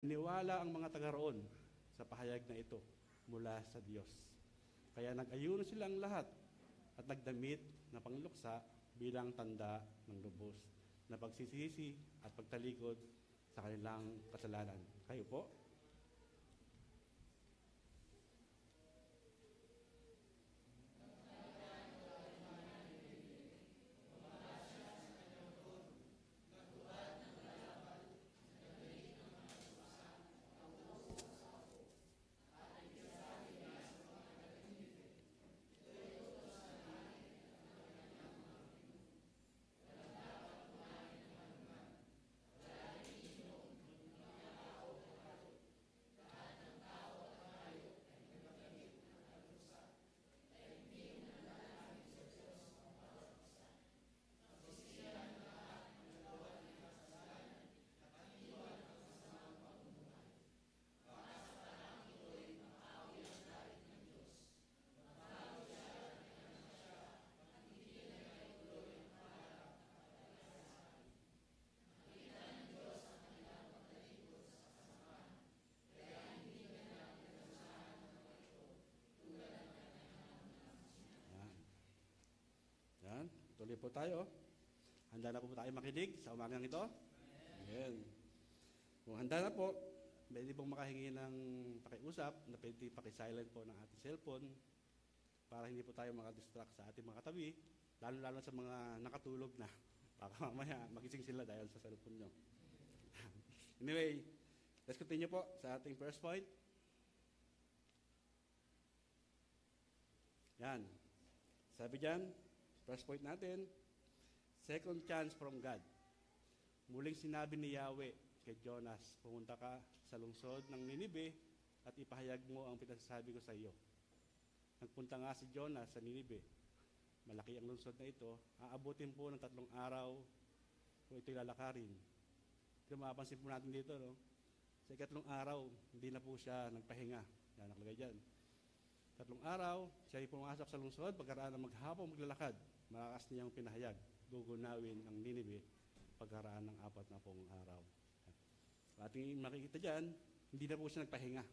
Niwala ang mga taga roon sa pahayag na ito mula sa Diyos. Kaya nag-ayuno silang lahat at nagdamit na pangluksa bilang tanda ng lubos na pagsisisi at pagtalikod sa kanilang kasalanan. Kayo po? Yan. Tuloy po tayo. Handa na po tayo makinig sa umagang ito? Ayan. Kung handa na po, pwede pong makahingi ng pakiusap na pwede pakisilent po ng ating cellphone para hindi po tayo makadistract sa ating mga katabi, lalo-lalo sa mga nakatulog na. Baka mamaya magising sila dahil sa cellphone nyo. Anyway, let's continue po sa ating first point. Yan. Sabi dyan, first point natin, second chance from God. Muling sinabi ni Yahweh kay Jonas, pumunta ka sa lungsod ng Ninibe at ipahayag mo ang pinasasabi ko sa iyo. Nagpunta nga si Jonas sa Ninibe. Malaki ang lungsod na ito. Aabutin po ng 3 araw kung ito'y lalakarin. Kung mapapansin po natin dito, no? Sa 3 araw, hindi na po siya nagpahinga. Yan, nakalagay dyan. 3 araw, siya ay pumasok sa lungsod, pagkaraan ng maghapong maglalakad. Malakas niyang pinahayag, gugunawin ang Ninibe pagkaraan ng 40 araw. Ating makikita dyan, hindi na po siya nagpahinga.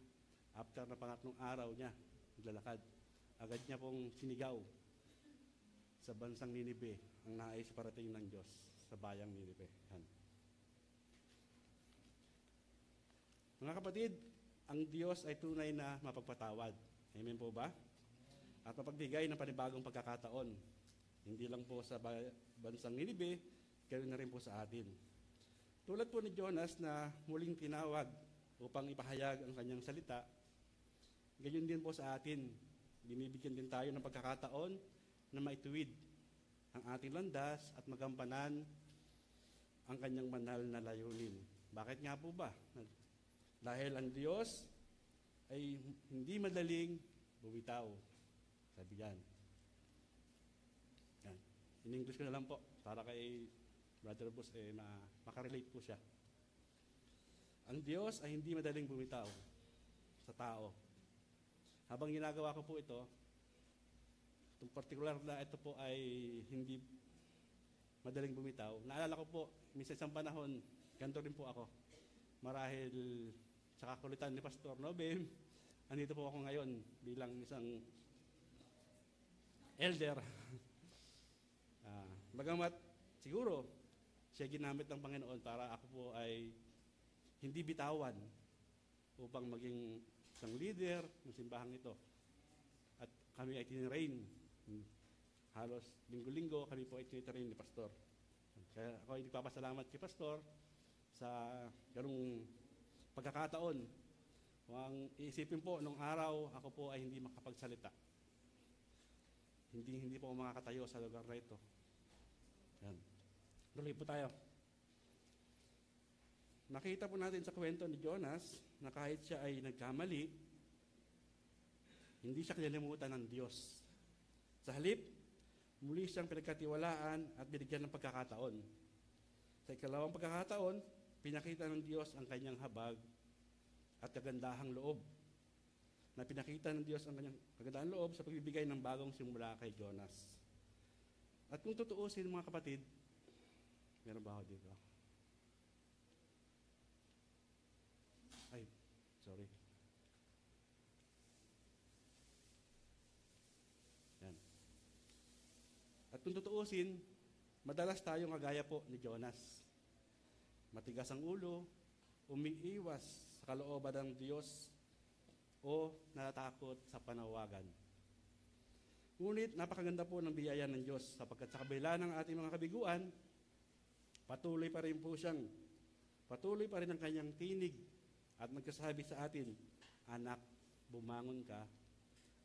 After na pangatlong araw niya, maglalakad, agad niya pong sinigaw sa bansang Ninibe ang nais parating ng Diyos sa bayang Ninibe. Yan. Mga kapatid, ang Diyos ay tunay na mapagpatawad. Amen po ba? At mapagbigay ng panibagong pagkakataon. Hindi lang po sa bansang Ninibe, ganoon na rin po sa atin. Tulad po ni Jonas na muling tinawag upang ipahayag ang kanyang salita, gayon din po sa atin. Binibigyan din tayo ng pagkakataon na maituwid ang ating landas at magampanan ang kanyang banal na layunin. Bakit nga po ba? Dahil ang Diyos ay hindi madaling bumitaw. Sabi yan. Yan. In-English ko na lang po para kay Brother Boss makarelate po siya. Ang Diyos ay hindi madaling bumitaw sa tao. Habang ginagawa ko po ito, itong particular na ito po ay hindi madaling bumitaw. Naalala ko po, minsan isang panahon, ganito rin po ako. Marahil sa kakulitan ni Pastor Nobem, andito po ako ngayon bilang isang elder. Bagamat siguro siya ginamit ng Panginoon para ako po ay hindi bitawan upang maging isang leader ng simbahang ito. At kami ay tinrain. Halos linggo-linggo kami po ay tinrain ni Pastor. Kaya ako ay nagpapasalamat kay Pastor sa ganung pagkakataon. Kung iisipin po, nung araw, ako po ay hindi makapagsalita. Hindi po makakatayo sa lugar na ito. Yan. Tuloy po tayo. Nakita po natin sa kwento ni Jonas na kahit siya ay nagkamali, hindi siya kinalimutan ng Diyos. Sa halip, muli siyang pinagkatiwalaan at binigyan ng pagkakataon. Sa ikalawang pagkakataon, pinakita ng Diyos ang kanyang habag at kagandahang loob. Na pinakita ng Diyos ang kanyang kagandahang loob sa pagbibigay ng bagong simula kay Jonas. At kung tutuusin mga kapatid, meron ba ako dito? Sorry. Yan. At kung tutuusin, madalas tayong kagaya po ni Jonas. Matigas ang ulo, umiiwas sa kalooban ng Diyos, o natatakot sa panawagan. Ngunit napakaganda po ng biyaya ng Diyos sapagkat sa kabila ng ating mga kabiguan, patuloy pa rin ang kanyang tinig at magkasabi sa atin, anak, bumangon ka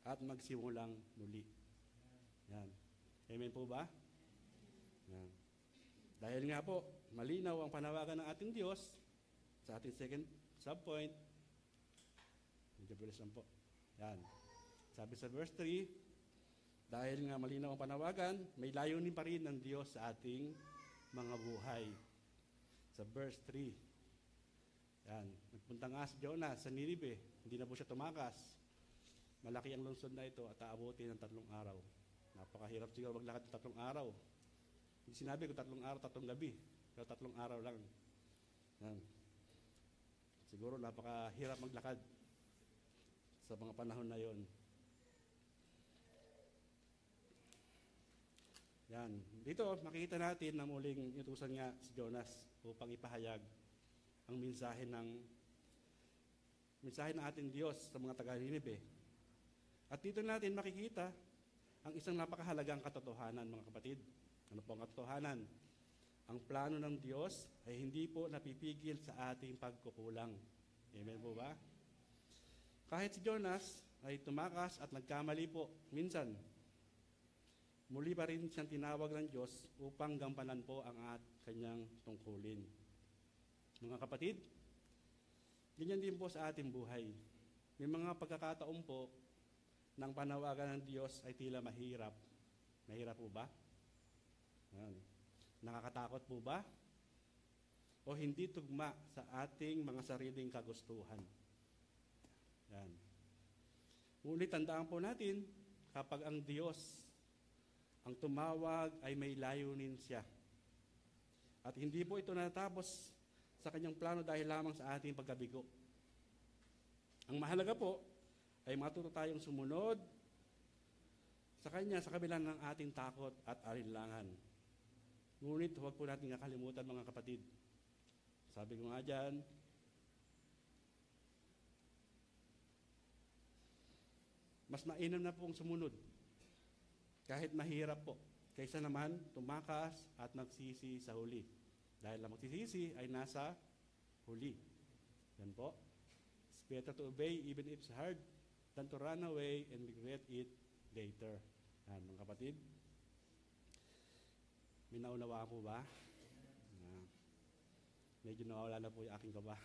at magsimulang muli. Yan. Amen po ba? Yan. Dahil nga po, malinaw ang panawagan ng ating Diyos sa ating second subpoint. Medyo bilis lang po. Yan. Sabi sa verse 3, dahil nga malinaw ang panawagan, may layunin pa rin ng Diyos sa ating mga buhay. Sa verse 3, yan. Nagpunta nga si Jonas sa Ninive, hindi na po siya tumakas. Malaki ang lungsod na ito at aabutin ng 3 araw. Napakahirap siguro maglakad ng 3 araw. Hindi sinabi ko 3 araw, 3 gabi. Pero 3 araw lang. Yan. Siguro napakahirap maglakad sa mga panahon na yon. Yan. Dito, makikita natin na muling inutusan nga si Jonas upang ipahayag ang mensahe ng ating Diyos sa mga taga-Ninive. At dito natin makikita ang isang napakahalagang katotohanan, mga kapatid. Ano po ang katotohanan? Ang plano ng Diyos ay hindi po napipigil sa ating pagkukulang. Amen po ba? Kahit si Jonas ay tumakas at nagkamali po minsan, muli pa rin siyang tinawag ng Diyos upang gampanan po ang kanyang tungkulin. Mga kapatid, ganyan din po sa ating buhay. May mga pagkakataon po ng panawagan ng Diyos ay tila mahirap. Mahirap po ba? Yan. Nakakatakot po ba? O hindi tugma sa ating mga sariling kagustuhan? Yan. Ngunit tandaan po natin, kapag ang Diyos ang tumawag ay may layunin siya. At hindi po ito natapos sa kanyang plano dahil lamang sa ating pagkabigo. Ang mahalaga po ay matuto tayong sumunod sa Kanya sa kabila ng ating takot at alinlangan. Ngunit huwag po natin nakalimutan, mga kapatid. Sabi ko nga dyan, mas mainam na pong sumunod kahit mahirap po, kaysa naman tumakas at magsisi sa huli. Dahil ang magsisisi ay nasa huli. Yan po. It's better to obey even if it's hard than to run away and regret it later. Yan, mga kapatid. May naunawaan po ba? Medyo nawawala na po yung aking kaba.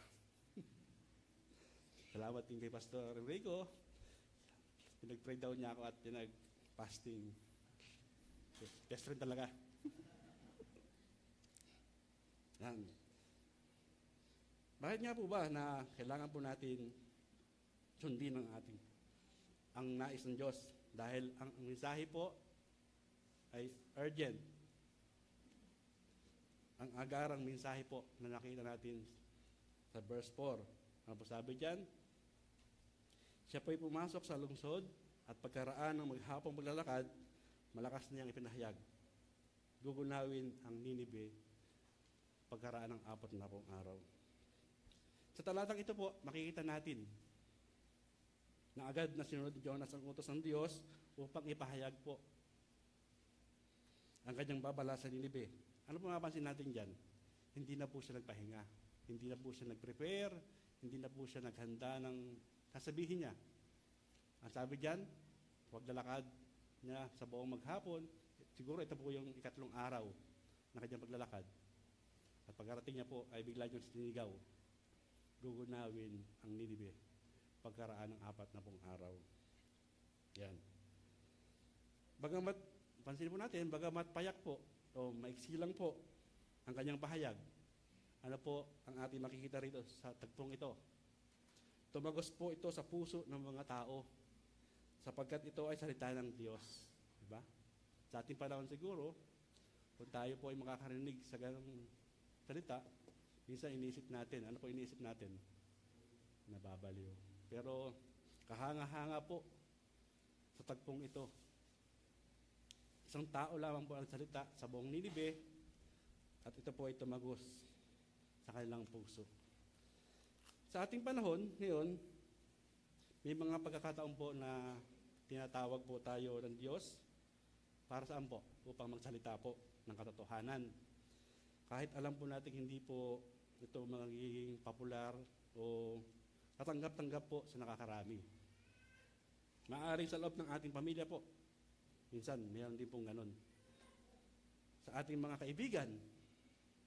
Salamat din kay Pastor Enrico. Pinag-pray daw niya ako at pinag-fasting. Best friend talaga. Yan. Bakit nga po ba na kailangan po natin sundin ang nais ng Diyos? Dahil ang mensahe po ay urgent. Ang agarang mensahe po na nakita natin sa verse 4. Ano po sabi dyan? Siya po'y pumasok sa lungsod at pagkaraan ng maghapong paglalakad, malakas niyang ipinahayag. Gugunawin ang Ninive pagkaraan ng 40 araw. Sa talatang ito po, makikita natin na agad na sinunod ni Jonas ang utos ng Diyos upang ipahayag po ang kanyang babala sa Ninive. Ano po mapansin natin dyan? Hindi na po siya nagpahinga. Hindi na po siya nag-prepare. Hindi na po siya naghanda ng sasabihin niya. Ang sabi dyan, huwag lalakad niya sa buong maghapon. Siguro ito po yung 3 araw na kanyang paglalakad. At pagkarating niya po ay bigla niyang sinigaw. Gugunawin ang Ninive pagkaraan ng 40 araw. Yan. Bagamat, pansin po natin, bagamat payak po, o maiksi lang po ang kanyang pahayag, ano po ang ating makikita rito sa tagpong ito? Tumagos po ito sa puso ng mga tao sapagkat ito ay salita ng Diyos. Diba? Sa ating panahon siguro, kung tayo po ay makakarinig sa ganong salita, minsan iniisip natin, ano po iniisip natin? Na nababaliw. Pero kahanga-hanga po sa tagpong ito. Isang tao lamang po ang salita sa buong Ninibe at ito po ay tumagos sa kanilang puso. Sa ating panahon ngayon, may mga pagkakataon po na tinatawag po tayo ng Diyos para saan po? Upang magsalita po ng katotohanan. Kahit alam po natin hindi po ito magiging popular o katanggap-tanggap po sa nakakarami. Maaaring sa loob ng ating pamilya po. Minsan, mayroon din pong ganun. Sa ating mga kaibigan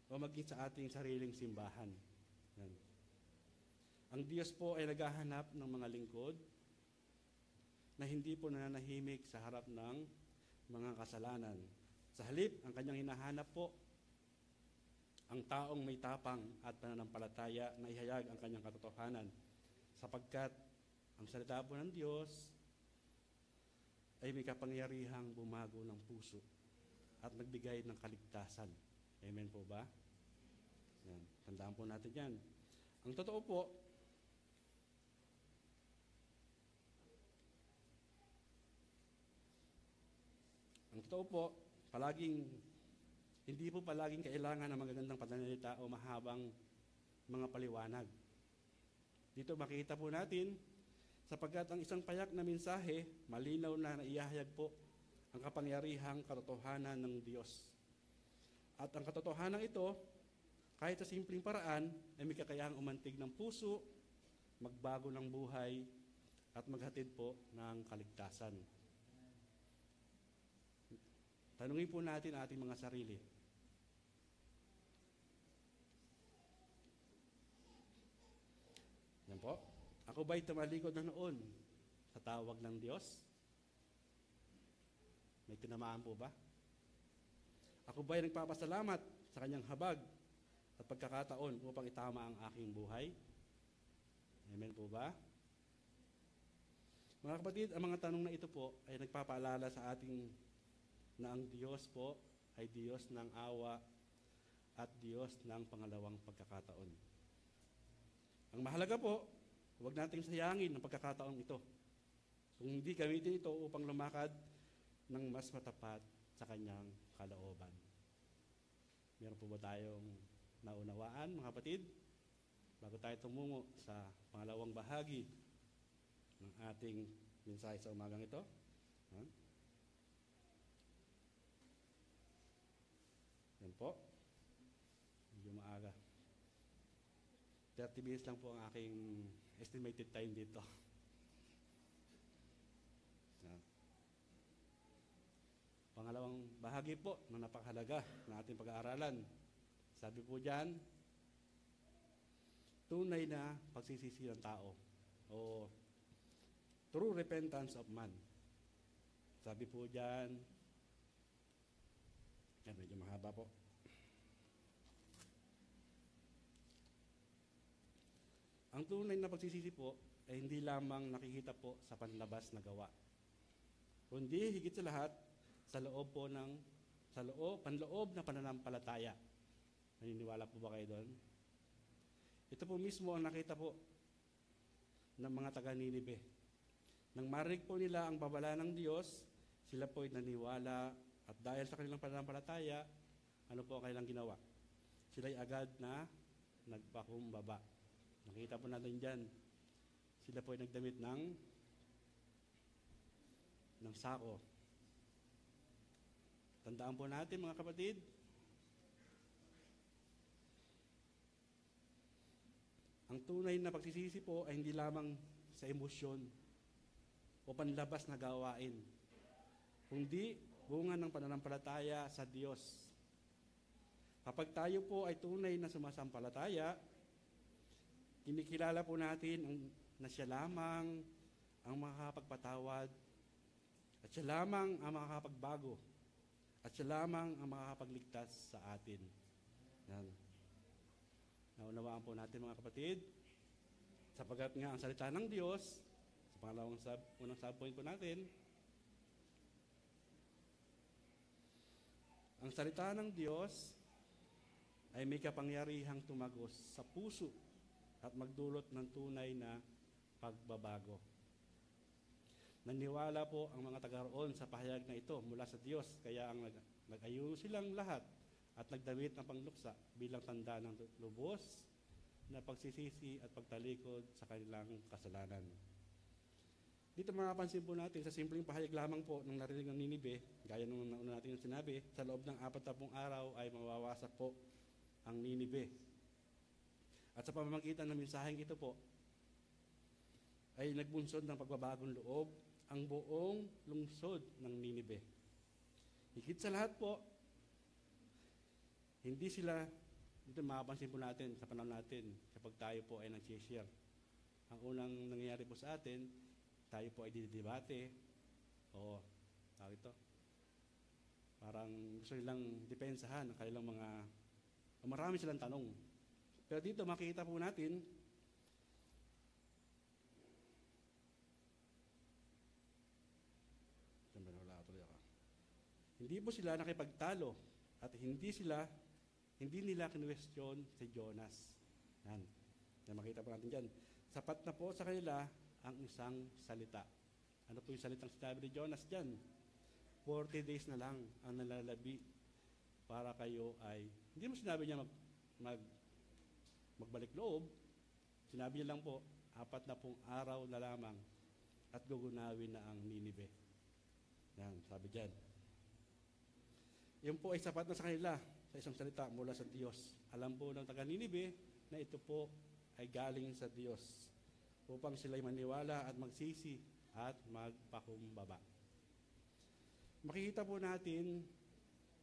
o maging sa ating sariling simbahan. Yan. Ang Diyos po ay naghahanap ng mga lingkod na hindi po nananahimik sa harap ng mga kasalanan. Sa halip, ang kanyang hinahanap po ang taong may tapang at pananampalataya na ihayag ang kanyang katotohanan. Sapagkat ang salita po ng Diyos ay may kapangyarihang bumago ng puso at nagbigay ng kaligtasan. Amen po ba? Yan. Tandaan po natin yan. Ang totoo po, hindi po palaging kailangan ng magagandang pananalita o mahabang mga paliwanag. Dito makita po natin, sapagkat ang isang payak na mensahe, malinaw na naihahayag po ang kapangyarihang katotohanan ng Diyos. At ang katotohanan ito, kahit sa simpleng paraan, ay may kakayahang umantig ng puso, magbago ng buhay, at maghatid po ng kaligtasan. Tanungin po natin ating mga sarili. Yan po. Ako ba'y tumalikod na noon sa tawag ng Diyos? May tinamaan po ba? Ako ba'y nagpapasalamat sa kanyang habag at pagkakataon upang itama ang aking buhay? Amen po ba? Mga kapatid, ang mga tanong na ito po ay nagpapaalala sa ating na ang Diyos po ay Diyos ng awa at Diyos ng pangalawang pagkakataon. Ang mahalaga po, huwag nating sayangin ang pagkakataon ito. Kung hindi gamitin ito upang lumakad ng mas matapat sa kanyang kalooban. Meron po ba tayong naunawaan, mga kapatid? Bago tayo tumungo sa pangalawang bahagi ng ating mensahe sa umagang ito. Yan po. Medyo maaga. 30 minutes lang po ang aking estimated time dito. Yan. Pangalawang bahagi po na napakahalaga ng ating pag-aaralan. Sabi po dyan, tunay na pagsisisi ng tao o true repentance of man. Sabi po dyan, yan, medyo mahaba po. Ang tunay na pagsisisi po ay hindi lamang nakikita po sa panlabas na gawa, kundi higit sa lahat panloob na pananampalataya. Naniniwala po ba kayo doon? Ito po mismo ang nakita po ng mga taga-Ninibe. Nang marinig po nila ang babala ng Diyos, sila po ay naniwala at dahil sa kanilang pananampalataya, ano po ang kanilang ginawa? Sila ay agad na nagpakumbaba. Nakita po natin dyan, sila po ay nagdamit ng sako. Tandaan po natin mga kapatid, ang tunay na pagsisisi po ay hindi lamang sa emosyon o panlabas na gawain, kundi bunga ng pananampalataya sa Diyos. Kapag tayo po ay tunay na sumasampalataya, kinikilala po natin na siya lamang ang makakapagpatawad at siya lamang ang makakapagbago at siya lamang ang makakapagligtas sa atin. Yan. Naunawaan po natin mga kapatid, sapagkat nga ang salita ng Diyos, sa pangalawang unang subpoint po natin, ang salita ng Diyos ay may kapangyarihang tumagos sa puso at magdulot ng tunay na pagbabago. Naniwala po ang mga taga-roon sa pahayag na ito mula sa Diyos, kaya ang nag-ayuno silang lahat at nagdamit ng pangluksa bilang tanda ng lubos na pagsisisi at pagtalikod sa kanilang kasalanan. Dito mapapansin po natin sa simpleng pahayag lamang po ng narinig ng Ninibe, gaya nung nauna natin sinabi, sa loob ng 40 araw ay mawawasak po ang Ninibe. At sa pamamagitan ng mensaheng ito po, ay nagbunsod ng pagbabagong loob ang buong lungsod ng Ninibe. Higit sa lahat po, hindi sila, dito mapapansin po natin sa panahon natin kapag tayo po ay nag-share. Ang unang nangyayari po sa atin, tayo po ay didebate o tawag ito, parang gusto nilang depensahan ang kanilang marami silang tanong. Pero dito makikita po natin hindi po sila nakipagtalo at hindi nila kinwestiyon si Jonas. Yan. Makita po natin dyan. Sapat na po sa kanila ang isang salita. Ano po yung salitang sinabi ni Jonas dyan? 40 days na lang ang nalalabi para kayo ay, hindi mo sinabi niya magbalik loob. Sinabi niya lang po, 4 na pong araw na lamang at gugunawin na ang Ninibe. Yan, sabi dyan. Yun po ay sapat na sa kanila sa isang salita mula sa Diyos. Alam po ng taga-Ninibe na ito po ay galing sa Diyos upang sila'y maniwala at magsisi at magpakumbaba. Makikita po natin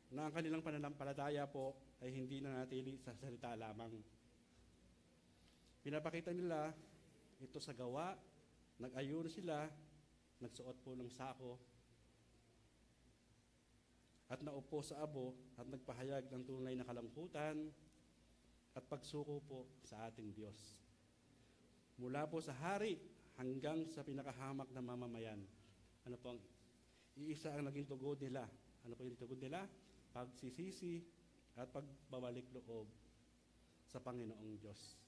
na ang kanilang pananampalataya po ay hindi na natili sa salita lamang. Pinapakita nila ito sa gawa, nag-ayuno sila, nagsuot po ng sako, at naupo sa abo at nagpahayag ng tunay na kalamputan at pagsuko po sa ating Diyos. Mula po sa hari hanggang sa pinakahamak na mamamayan. Ano po ang iisa ang naging tugod nila? Ano po yung tugod nila? Pagsisisi at pagbabalik loob sa Panginoong Diyos.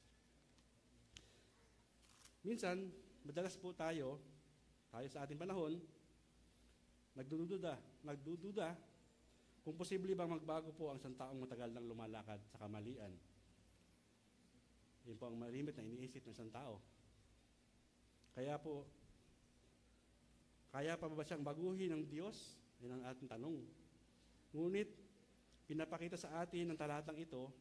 Minsan, madalas po tayo sa ating panahon, nagdududa kung posible bang magbago po ang isang taong matagal nang lumalakad sa kamalian. Yan po ang malimit na iniisip ng isang tao. Kaya pa ba siyang baguhin ng Diyos? Yan ang ating tanong. Ngunit, pinapakita sa atin ng talatang ito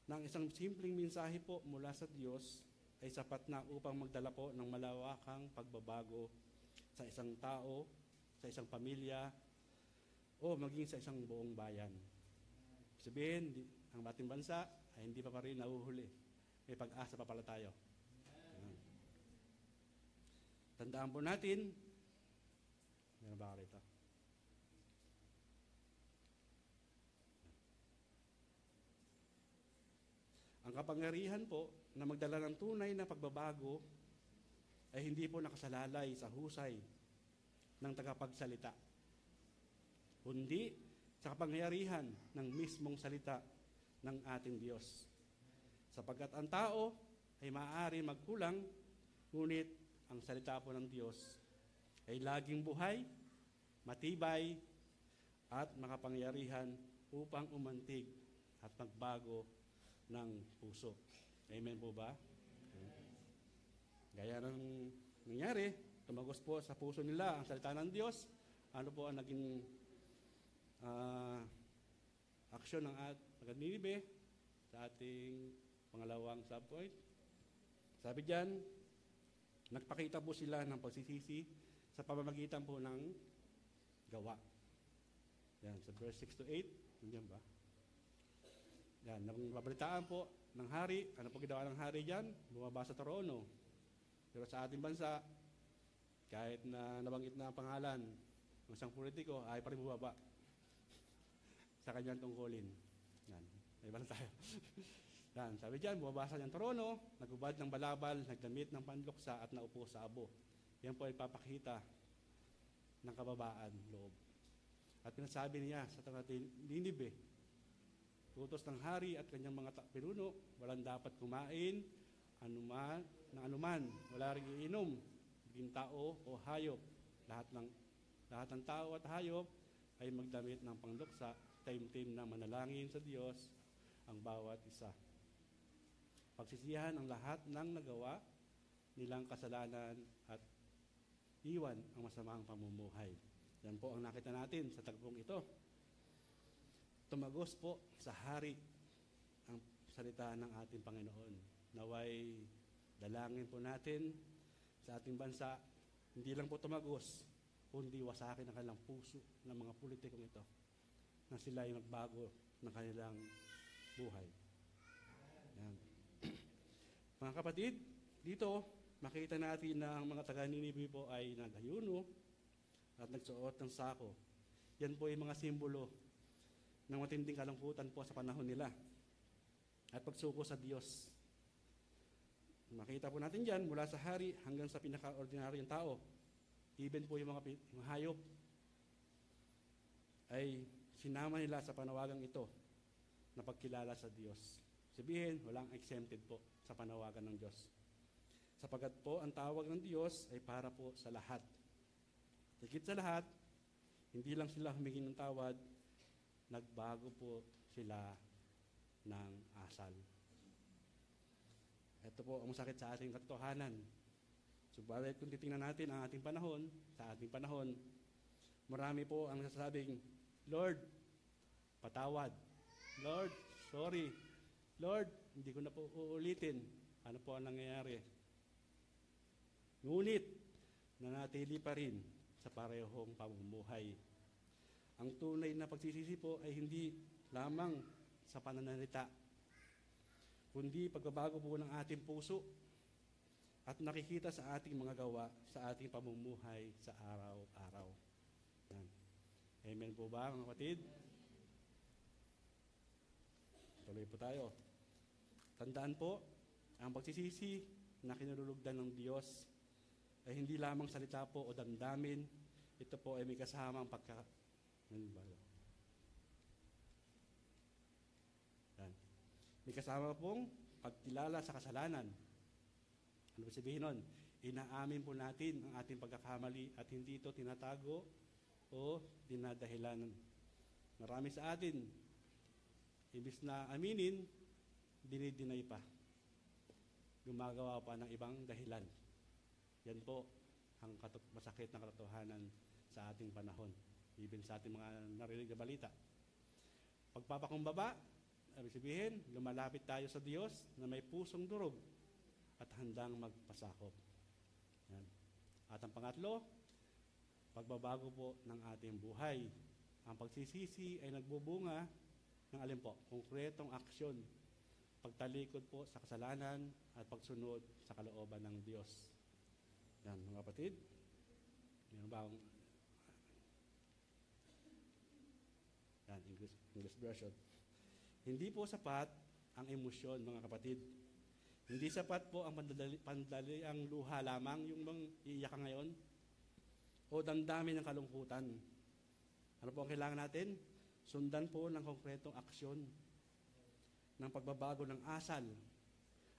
na ang isang simpleng mensahe po mula sa Diyos ay sapat na upang magdala po ng malawakang pagbabago sa isang tao, sa isang pamilya, o maging sa isang buong bayan. Sabihin, ang ating bansa ay hindi pa rin nahuhuli. May pag-asa pa pala tayo. Tandaan po natin, meron ba rito? Ang kapangyarihan po na magdala ng tunay na pagbabago ay hindi po nakasalalay sa husay ng tagapagsalita, kundi sa kapangyarihan ng mismong salita ng ating Diyos. Sapagkat ang tao ay maaari magkulang, ngunit ang salita po ng Diyos ay laging buhay, matibay, at makapangyarihan upang umantig at magbago ng puso. Amen po ba? Gaya ng nangyari, tumagos po sa puso nila ang salita ng Diyos. Ano po ang naging aksyon ng taga-Ninibe sa ating pangalawang subpoint? Sabi diyan, nagpakita po sila ng pagsisisi sa pamamagitan po ng gawa. Yan, sa verse 6 to 8, hindi ba? Yan, nang mabalitaan po ng hari, ano po ginawa ng hari diyan? Bumaba sa trono. Pero sa ating bansa, kahit na nabanggit na ang pangalan ng isang politiko, ay pa rin bumaba sa kanyang tungkulin. Yan, may bala tayo. Yan, sabi diyan, bumaba sa kanyang trono, nagubad ng balabal, nagdamit ng panluksa at naupo sa abo. Yan po ay papakita ng kababaan loob. At pinasabi niya sa taga-Ninibe, utos ng hari at kanyang mga pinuno, walang dapat kumain anuman, wala ring iinom, maging tao o hayop. Lahat ng tao at hayop ay magdamit ng pangluksa, taimtim na manalangin sa Diyos ang bawat isa. Pagsisihan ang lahat ng nagawa nilang kasalanan at iwan ang masamang pamumuhay. Yan po ang nakita natin sa tagpong ito. Tumagos po sa hari ang salita ng ating Panginoon. Naway dalangin po natin sa ating bansa, hindi lang po tumagos, kundi wasakin ang kanilang puso ng mga politikong ito na sila ay magbago ng kanilang buhay. Yan. Mga kapatid, dito makita natin na ang mga taga-Ninive po ay nag-ayuno at nagsuot ng sako. Yan po ay mga simbolo ng matinding kalungkutan po sa panahon nila at pagsuko sa Diyos. Makita po natin dyan mula sa hari hanggang sa pinaka-ordinaryong tao. Even po yung mga hayop ay sinama nila sa panawagang ito na pagkilala sa Diyos. Sabihin, walang exempted po sa panawagan ng Diyos. Sapagat po ang tawag ng Diyos ay para po sa lahat. Higit sa lahat, hindi lang sila humingi ng tawad, nagbago po sila ng asal. Ito po ang masakit sa ating katotohanan. Subalit kung titingnan natin ang ating panahon, sa ating panahon, marami po ang nasasabing, Lord, patawad. Lord, sorry. Lord, hindi ko na po uulitin. Ano po ang nangyayari? Ngunit, nanatili pa rin sa parehong pamumuhay. Ang tunay na pagsisisi po ay hindi lamang sa pananalita, kundi pagbabago po ng ating puso at nakikita sa ating mga gawa, sa ating pamumuhay sa araw-araw. Yan. Amen po ba, mga kapatid? Tuloy po tayo. Tandaan po, ang pagsisisi na kinululugdan ng Diyos ay hindi lamang salita po o damdamin. Ito po ay may kasamang May kasama pong pagkilala sa kasalanan. Ano ba sabihin nun? Inaamin po natin ang ating pagkakamali at hindi ito tinatago o dinadahilan. Marami sa atin, ibis na aminin, dinidinay pa. Gumagawa pa ng ibang dahilan. Yan po ang masakit na katotohanan sa ating panahon. Even sa ating mga narinig na balita. Pagpapakumbaba, ibig sabihin, lumalapit tayo sa Diyos na may pusong durog at handang magpasakop. Yan. At ang pangatlo, pagbabago po ng ating buhay. Ang pagsisisi ay nagbubunga ng alin po, konkretong aksyon, pagtalikod po sa kasalanan at pagsunod sa kalooban ng Diyos. Yan, mga kapatid. Yan ba ang English version. Hindi po sapat ang emosyon, mga kapatid. Hindi sapat po ang pandaliang luha lamang, yung bang iiyak ka ngayon, o damdamin ng kalungkutan. Ano po ang kailangan natin? Sundan po ng konkretong aksyon ng pagbabago ng asal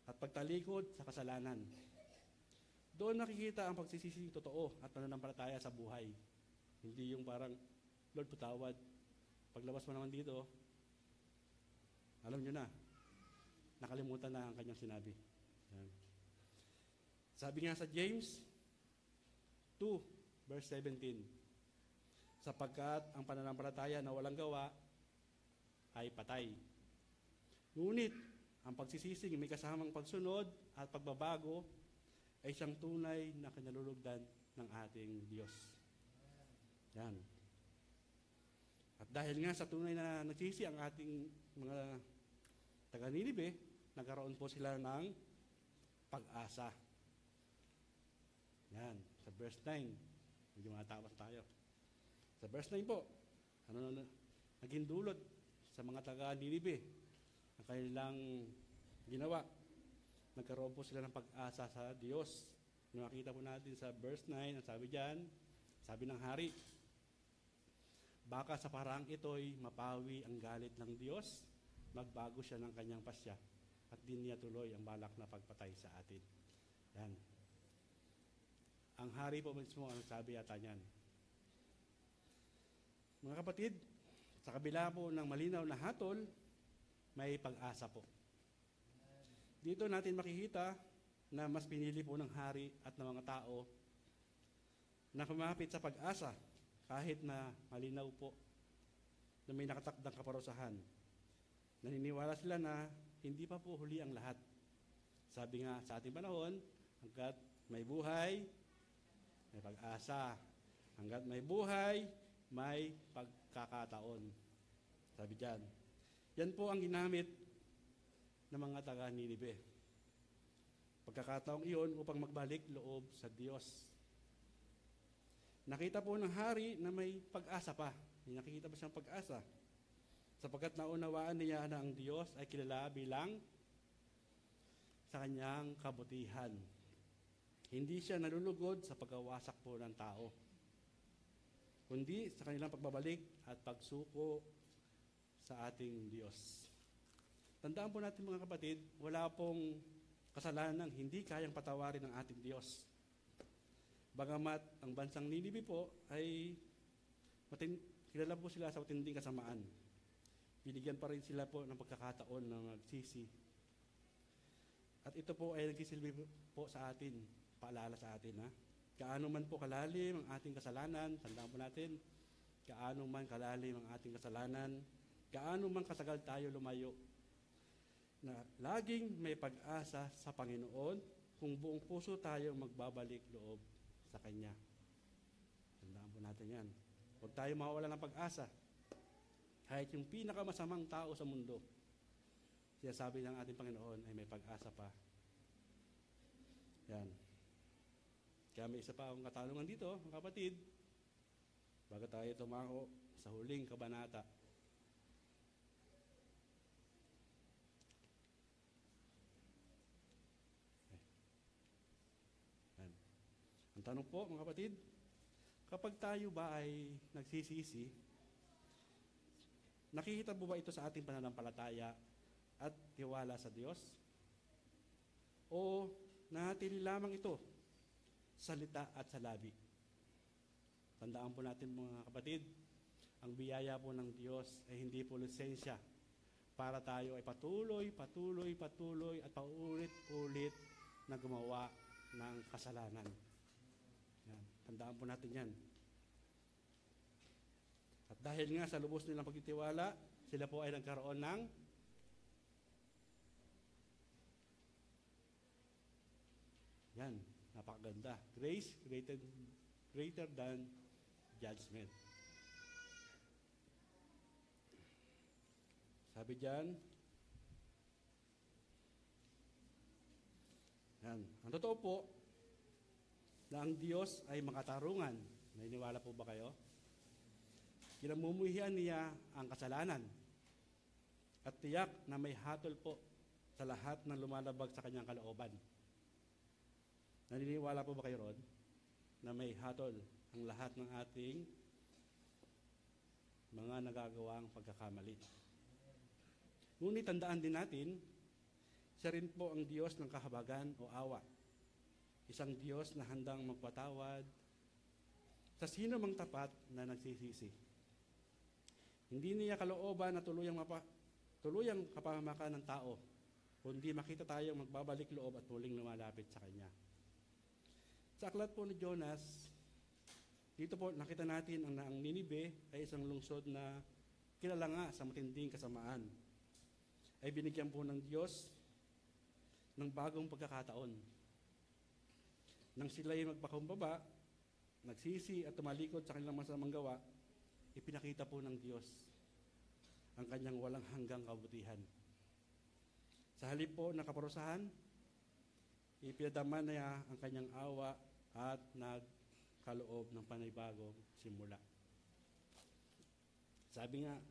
at pagtalikod sa kasalanan. Doon nakikita ang pagsisisi totoo at pananampalataya sa buhay. Hindi yung parang, Lord, patawad. Paglabas mo naman dito, alam nyo na, nakalimutan na ang kanyang sinabi. Yan. Sabi nga sa James 2, verse 17, sapagkat ang pananampalataya na walang gawa ay patay. Ngunit, ang pagsisising may kasamang pagsunod at pagbabago ay siyang tunay na kinalulugdan ng ating Diyos. Yan. At dahil nga sa tunay na nagsisi ang ating mga taga-Ninive, nagkaroon po sila ng pag-asa. Yan, sa verse 9. Medyo matawas tayo. Sa verse 9 po, naging dulot sa mga taga-Ninive ang kanilang ginawa. Nagkaroon po sila ng pag-asa sa Diyos. Nakita po natin sa verse 9, ang sabi dyan, sabi ng hari, baka sa paraang ito'y mapawi ang galit ng Diyos, magbago siya ng kanyang pasya, at di niya tuloy ang balak na pagpatay sa atin. Yan. Ang hari po mismo ang sabi yata niyan. Mga kapatid, sa kabila po ng malinaw na hatol, may pag-asa po. Dito natin makikita na mas pinili po ng hari at ng mga tao na kumapit sa pag-asa kahit na malinaw po na may nakatakdang kaparusahan. Naniniwala sila na hindi pa po huli ang lahat. Sabi nga sa ating panahon, hanggat may buhay, may pag-asa. Hanggat may buhay, may pagkakataon. Sabi diyan. Yan po ang ginamit ng mga taga-Ninive. Pagkakataong iyon upang magbalik loob sa Diyos. Nakita po ng hari na may pag-asa pa. Nakikita pa siyang pag-asa. Sapagkat naunawaan niya na ang Diyos ay kilala bilang sa kanyang kabutihan. Hindi siya nalulugod sa pagwawasak po ng tao, kundi sa kanilang pagbabalik at pagsuko sa ating Diyos. Tandaan po natin mga kapatid, wala pong kasalanan hindi kayang patawarin ng ating Diyos. Bagamat ang bansang Ninive po ay kilala po sila sa matinding kasamaan. Binigyan pa rin sila po ng pagkakataon na magsisi. At ito po ay nagsisilbi po sa atin, paalala sa atin. Kaano man po kalalim ang ating kasalanan, tandaan po natin, kaano man kalalim ang ating kasalanan, kaano man katagal tayo lumayo, na laging may pag-asa sa Panginoon kung buong puso tayo magbabalik loob sa Kanya. Tandaan po natin yan. Huwag tayo mawawala ng pag-asa. Kahit yung pinakamasamang tao sa mundo, siya sabi ng ating Panginoon ay may pag-asa pa. Yan. Kaya may isa pa akong katanungan dito, mga kapatid, bago tayo tumako sa huling kabanata. Yan. Ang tanong po, mga kapatid, kapag tayo ba ay nagsisisi, nakikita po ba ito sa ating pananampalataya at tiwala sa Diyos? O nanatili lamang ito salita at sa labi? Tandaan po natin mga kapatid, ang biyaya po ng Diyos ay hindi po lisensya para tayo ay patuloy at paulit-ulit na gumawa ng kasalanan. Yan. Tandaan po natin yan. At dahil nga sa lubos nilang pagtitiwala, sila po ay nagkaroon ng yan, napakaganda. Grace greater than judgment. Sabi diyan, yan. Ang totoo po, na ang Diyos ay makatarungan. Naniniwala po ba kayo? Kinamumuhian niya ang kasalanan at tiyak na may hatol po sa lahat ng lumalabag sa kanyang kalooban. Naniniwala po ba kayo ron na may hatol ang lahat ng ating mga nagagawang pagkakamali? Ngunit tandaan din natin, siya rin po ang Diyos ng kahabagan o awa. Isang Diyos na handang magpatawad sa sino mang tapat na nagsisisi. Hindi niya kalooban na tuluyang kapahamakan ng tao, kundi makita tayong magbabalik loob at muling lumalapit sa Kanya. Sa aklat po ni Jonas, dito po nakita natin ang Ninive ay isang lungsod na kilala nga sa matinding kasamaan. Ay binigyan po ng Diyos ng bagong pagkakataon. Nang sila'y magpakumbaba, nagsisi at tumalikod sa kanilang masamang gawa, ipinakita po ng Diyos ang kanyang walang hanggang kabutihan. Sa halip po na kaparusahan, ipinadama niya ang kanyang awa at nagkaloob ng panibagong simula. Sabi nga,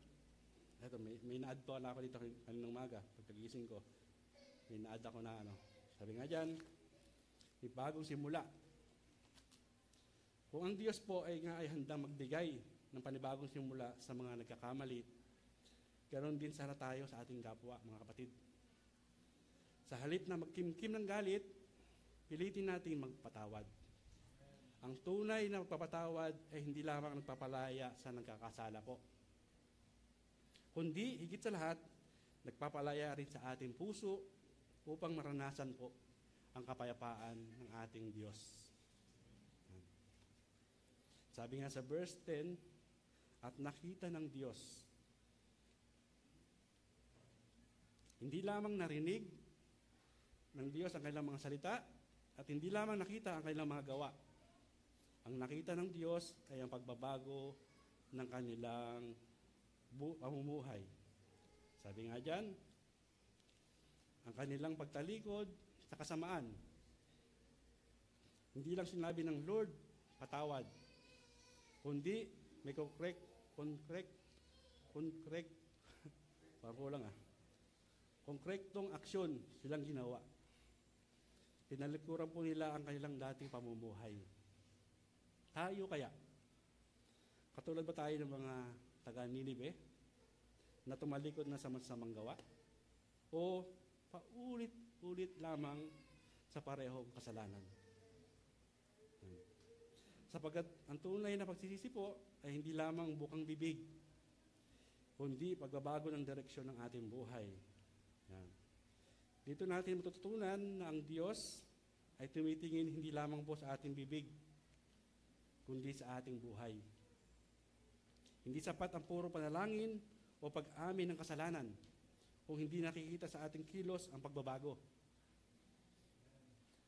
eto, may na-add po na ako dito kaninang umaga, pagkagising ko. May na-add ako na sabi nga dyan, may bagong simula. Kung ang Diyos po ay handang magbigay ng panibagong simula sa mga nagkakamali, ganoon din sana tayo sa ating kapwa, mga kapatid. Sa halip na magkimkim ng galit, pilitin natin magpatawad. Ang tunay na magpapatawad ay hindi lamang nagpapalaya sa nagkakasala po, kundi higit sa lahat, nagpapalaya rin sa ating puso upang maranasan po ang kapayapaan ng ating Diyos. Sabi nga sa verse 10, at nakita ng Diyos. Hindi lamang narinig ng Diyos ang kanilang mga salita at hindi lamang nakita ang kanilang mga gawa. Ang nakita ng Diyos ay ang pagbabago ng kanilang pamumuhay. Sabi nga dyan, ang kanilang pagtalikod sa kasamaan. Hindi lang sinabi ng Lord, patawad, kundi may konkretong aksyon silang ginawa. Tinalikuran po nila ang kanilang dating pamumuhay. Tayo kaya, katulad ba tayo ng mga taga-Ninive na tumalikod na sa masamang gawa? O paulit-ulit lamang sa parehong kasalanan? Sapagkat ang tunay na pagsisisi po ay hindi lamang bukang bibig, kundi pagbabago ng direksyon ng ating buhay. Yan. Dito natin matututunan na ang Diyos ay tumitingin hindi lamang po sa ating bibig, kundi sa ating buhay. Hindi sapat ang puro panalangin o pag-amin ng kasalanan kung hindi nakikita sa ating kilos ang pagbabago.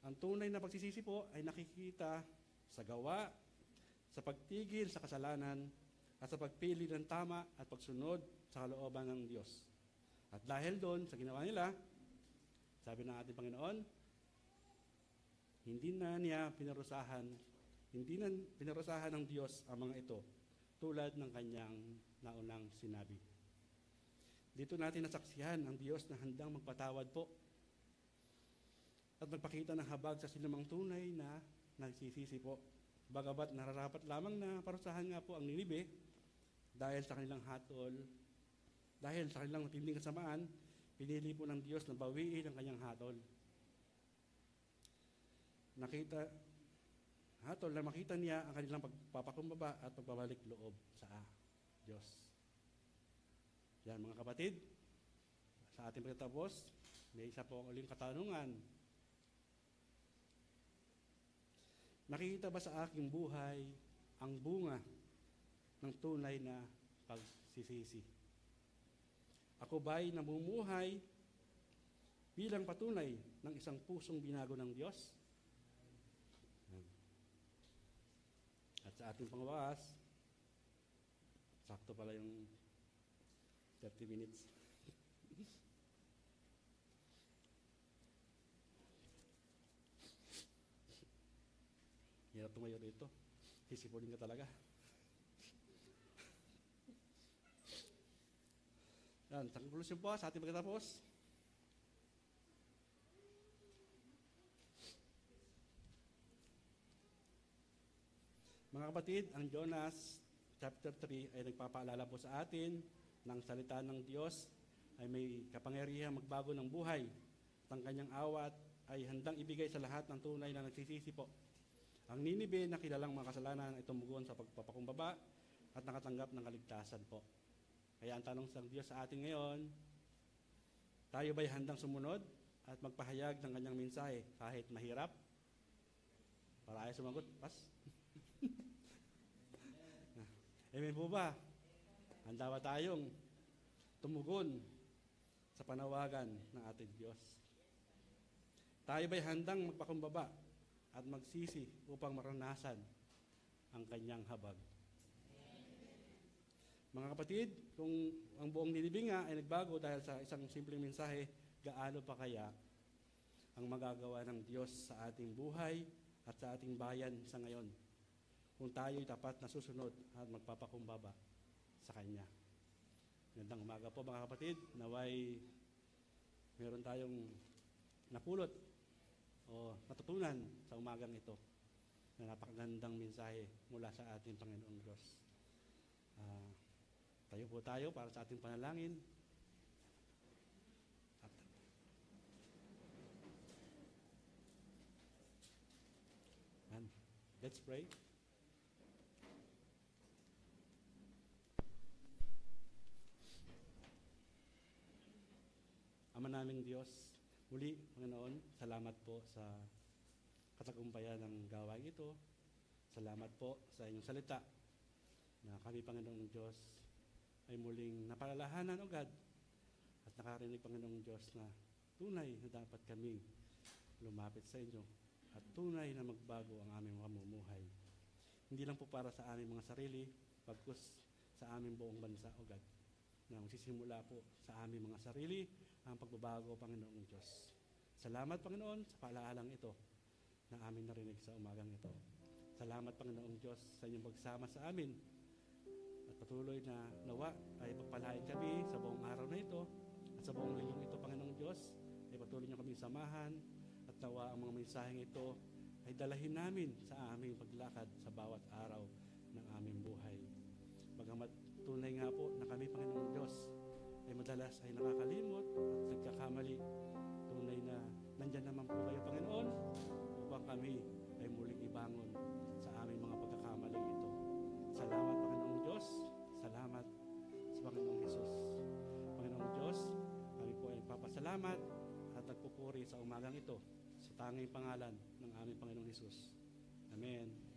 Ang tunay na pagsisisi po ay nakikita sa gawa, sa pagtigil sa kasalanan, at sa pagpili ng tama at pagsunod sa kalooban ng Diyos. At dahil doon sa ginawa nila, sabi ng ating Panginoon, hindi na pinarusahan ng Diyos ang mga ito tulad ng kanyang naunang sinabi. Dito natin nasaksihan ang Diyos na handang magpatawad po at magpakita ng habag sa sinumang tunay na nagsisisi po. Bagabat nararapat lamang na parusahan nga po ang Ninive dahil sa kanilang hatol, dahil sa kanilang matinding kasamaan, pinili po ng Diyos na bawiin ang kanyang hatol. Na makita niya ang kanilang pagpapakumbaba at pagbabalik loob sa Diyos. Yan mga kapatid, sa ating pagtatapos, may isa po uling katanungan. Nakikita ba sa aking buhay ang bunga ng tunay na pagsisisi? Ako ba'y namumuhay bilang patunay ng isang pusong binago ng Diyos? At sa ating pangwakas, sakto pala yung 30 minutes. Hirap tumayo rito. Sisipulin ka talaga. Yan, sa conclusion po, sa ating pagkatapos. Mga kapatid, ang Jonas chapter 3 ay nagpapaalala po sa atin ng salita ng Diyos ay may kapangyarihang magbago ng buhay at ang kanyang awat ay handang ibigay sa lahat ng tunay na nagsisisi po. Ang Ninive na kilalang mga kasalanan ay tumugon sa pagpapakumbaba at nakatanggap ng kaligtasan po. Kaya ang tanong sa Diyos sa atin ngayon, tayo ba'y handang sumunod at magpahayag ng kanyang mensahe kahit mahirap? Para ayaw sumagot, pas? Amen po ba? Handa ba tayong tumugon sa panawagan ng ating Diyos? Tayo ba'y handang magpakumbaba at magsisi upang maranasan ang kanyang habag? Mga kapatid, kung ang buong Ninive nga ay nagbago dahil sa isang simpleng mensahe, gaano pa kaya ang magagawa ng Diyos sa ating buhay at sa ating bayan sa ngayon kung tayo'y tapat na susunod at magpapakumbaba sa Kanya? Magandang umaga po mga kapatid, naway meron tayong napulot o natutunan sa umagang ito na napakagandang mensahe mula sa ating Panginoong Diyos. Tayo po tayo para sa ating panalangin. Let's pray. Ama naming Diyos, muli, Panginoon, salamat po sa katagumpayan ng gawain ito. Salamat po sa inyong salita na kami, Panginoong Diyos, ay muling napalalahanan, O God, at nakarinig, Panginoong Diyos, na tunay na dapat kami lumapit sa inyo at tunay na magbago ang aming mamumuhay. Hindi lang po para sa aming mga sarili, pagkus sa aming buong bansa, O God, na magsisimula po sa aming mga sarili ang pagbabago, Panginoong Diyos. Salamat, Panginoon, sa paalaalang ito na amin narinig sa umagang ito. Salamat, Panginoong Diyos, sa inyong pagsama sa amin. At patuloy na nawa ay pagpalain kami sa buong araw na ito at sa buong linggong ito, Panginoong Diyos, ay patuloy niyo kaming samahan at nawa ang mga mensaheng ito ay dalahin namin sa aming paglakad sa bawat araw ng aming buhay. Bagamat tunay nga po na kami, Panginoong Diyos, ay madalas ay nakakalimot at nagkakamali. Tunay na nandyan naman po kayo, Panginoon, upang kami ay muling ibangon sa aming mga pagkakamaling ito. Salamat, Panginoong Diyos. Salamat sa Panginoong Hesus. Panginoong Diyos, kami po ay nagpapasalamat at nagpupuri sa umagang ito sa tanging pangalan ng aming Panginoong Hesus. Amen.